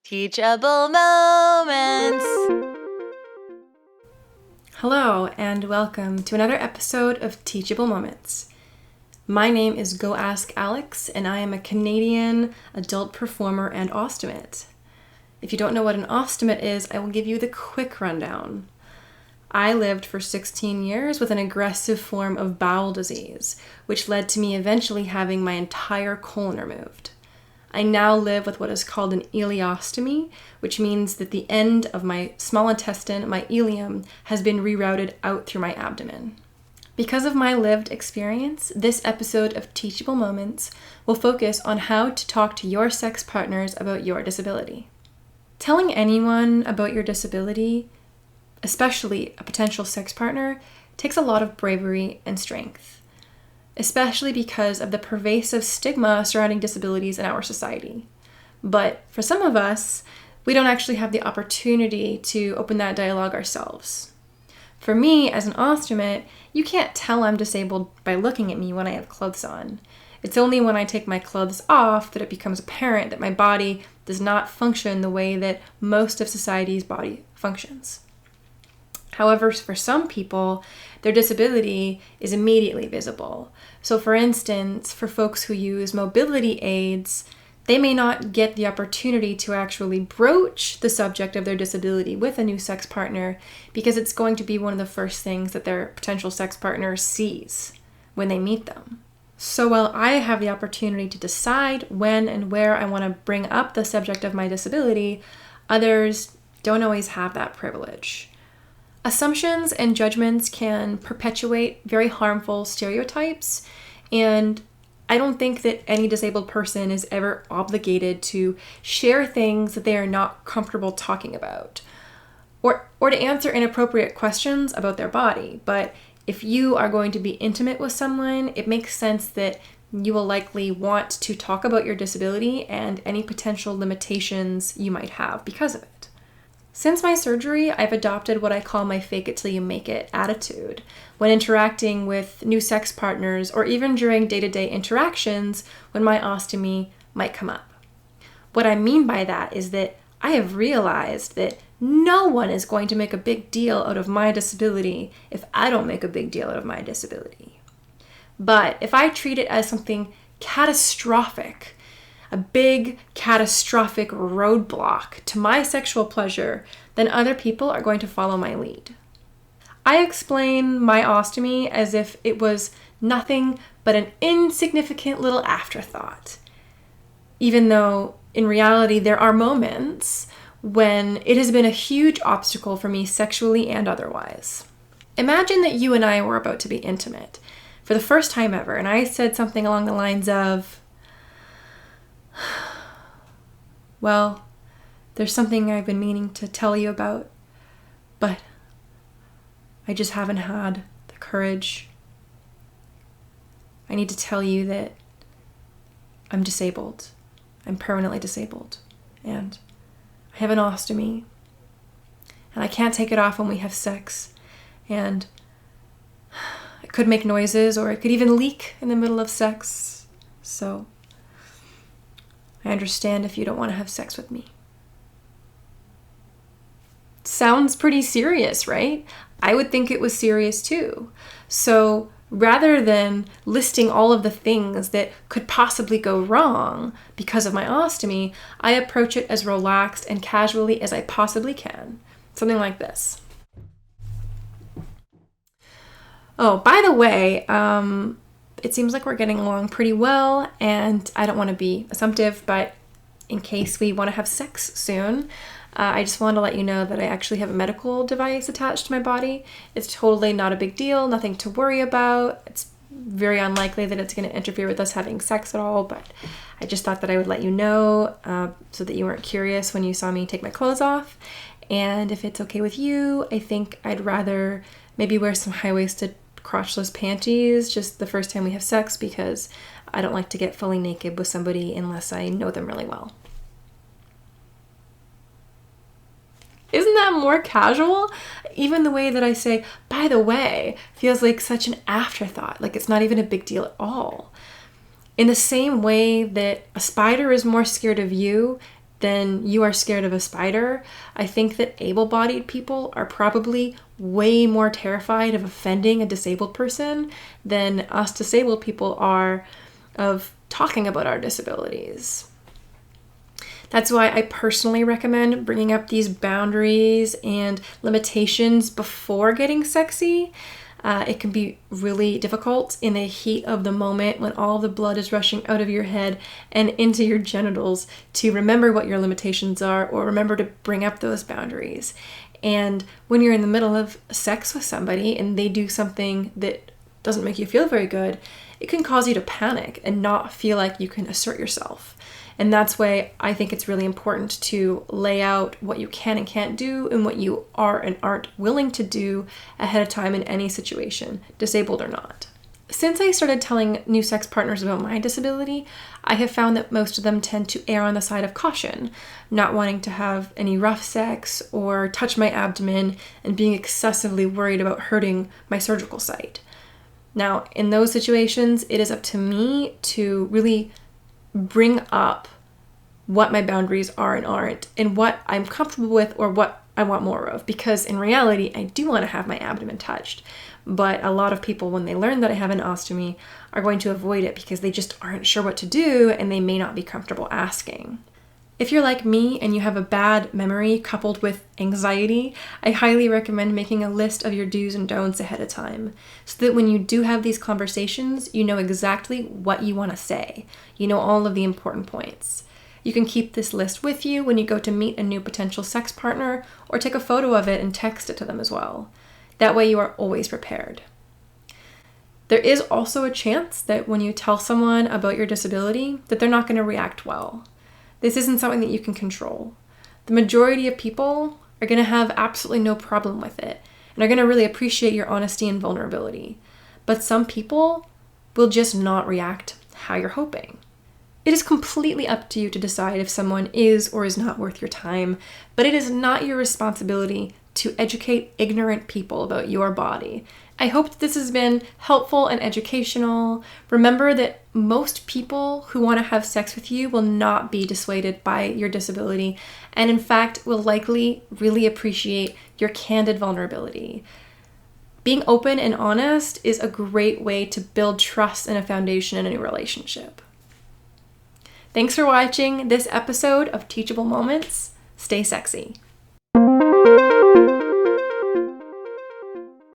Teachable moments. Hello, and welcome to another episode of Teachable Moments. My name is Go Ask Alex, and I am a Canadian adult performer and ostomate. If you don't know what an ostomate is, I will give you the quick rundown. I lived for 16 years with an aggressive form of bowel disease, which led to me eventually having my entire colon removed. I now live with what is called an ileostomy, which means that the end of my small intestine, my ileum, has been rerouted out through my abdomen. Because of my lived experience, this episode of Teachable Moments will focus on how to talk to your sex partners about your disability. Telling anyone about your disability, especially a potential sex partner, takes a lot of bravery and strength, especially because of the pervasive stigma surrounding disabilities in our society. But for some of us, we don't actually have the opportunity to open that dialogue ourselves. For me, as an ostomate, you can't tell I'm disabled by looking at me when I have clothes on. It's only when I take my clothes off that it becomes apparent that my body does not function the way that most of society's body functions. However, for some people, their disability is immediately visible. So for instance, for folks who use mobility aids, they may not get the opportunity to actually broach the subject of their disability with a new sex partner because it's going to be one of the first things that their potential sex partner sees when they meet them. So while I have the opportunity to decide when and where I want to bring up the subject of my disability, others don't always have that privilege. Assumptions and judgments can perpetuate very harmful stereotypes, and I don't think that any disabled person is ever obligated to share things that they are not comfortable talking about, or to answer inappropriate questions about their body. But if you are going to be intimate with someone, it makes sense that you will likely want to talk about your disability and any potential limitations you might have because of it. Since my surgery, I've adopted what I call my fake it till you make it attitude when interacting with new sex partners or even during day-to-day interactions when my ostomy might come up. What I mean by that is that I have realized that no one is going to make a big deal out of my disability if I don't make a big deal out of my disability. But if I treat it as something catastrophic, a big catastrophic roadblock to my sexual pleasure, then other people are going to follow my lead. I explain my ostomy as if it was nothing but an insignificant little afterthought, even though in reality there are moments when it has been a huge obstacle for me sexually and otherwise. Imagine that you and I were about to be intimate for the first time ever, and I said something along the lines of, well, there's something I've been meaning to tell you about, but I just haven't had the courage. I need to tell you that I'm disabled. I'm permanently disabled. And I have an ostomy. And I can't take it off when we have sex. And it could make noises, or it could even leak in the middle of sex. So I understand if you don't want to have sex with me. Sounds pretty serious, right? I would think it was serious too. So rather than listing all of the things that could possibly go wrong because of my ostomy, I approach it as relaxed and casually as I possibly can. Something like this. Oh, by the way, it seems like we're getting along pretty well, and I don't want to be assumptive, but in case we want to have sex soon, I just wanted to let you know that I actually have a medical device attached to my body. It's totally not a big deal, nothing to worry about. It's very unlikely that it's going to interfere with us having sex at all, but I just thought that I would let you know so that you weren't curious when you saw me take my clothes off. And if it's okay with you, I think I'd rather maybe wear some high-waisted crotchless panties just the first time we have sex, because I don't like to get fully naked with somebody unless I know them really well. Isn't that more casual? Even the way that I say, by the way, feels like such an afterthought, like it's not even a big deal at all. In the same way that a spider is more scared of you then you are scared of a spider. I think that able-bodied people are probably way more terrified of offending a disabled person than us disabled people are of talking about our disabilities. That's why I personally recommend bringing up these boundaries and limitations before getting sexy. It can be really difficult in the heat of the moment when all the blood is rushing out of your head and into your genitals to remember what your limitations are or remember to bring up those boundaries. And when you're in the middle of sex with somebody and they do something that doesn't make you feel very good, it can cause you to panic and not feel like you can assert yourself. And that's why I think it's really important to lay out what you can and can't do and what you are and aren't willing to do ahead of time in any situation, disabled or not. Since I started telling new sex partners about my disability, I have found that most of them tend to err on the side of caution, not wanting to have any rough sex or touch my abdomen and being excessively worried about hurting my surgical site. Now, in those situations, it is up to me to really bring up what my boundaries are and aren't, and what I'm comfortable with or what I want more of. Because in reality, I do want to have my abdomen touched. But a lot of people, when they learn that I have an ostomy, are going to avoid it because they just aren't sure what to do and they may not be comfortable asking. If you're like me and you have a bad memory coupled with anxiety, I highly recommend making a list of your do's and don'ts ahead of time so that when you do have these conversations, you know exactly what you want to say. You know all of the important points. You can keep this list with you when you go to meet a new potential sex partner or take a photo of it and text it to them as well. That way you are always prepared. There is also a chance that when you tell someone about your disability, that they're not going to react well. This isn't something that you can control. The majority of people are going to have absolutely no problem with it and are going to really appreciate your honesty and vulnerability. But some people will just not react how you're hoping. It is completely up to you to decide if someone is or is not worth your time, but it is not your responsibility to educate ignorant people about your body. I hope that this has been helpful and educational. Remember that most people who want to have sex with you will not be dissuaded by your disability, and in fact will likely really appreciate your candid vulnerability. Being open and honest is a great way to build trust and a foundation in any relationship. Thanks for watching this episode of Teachable Moments. Stay sexy.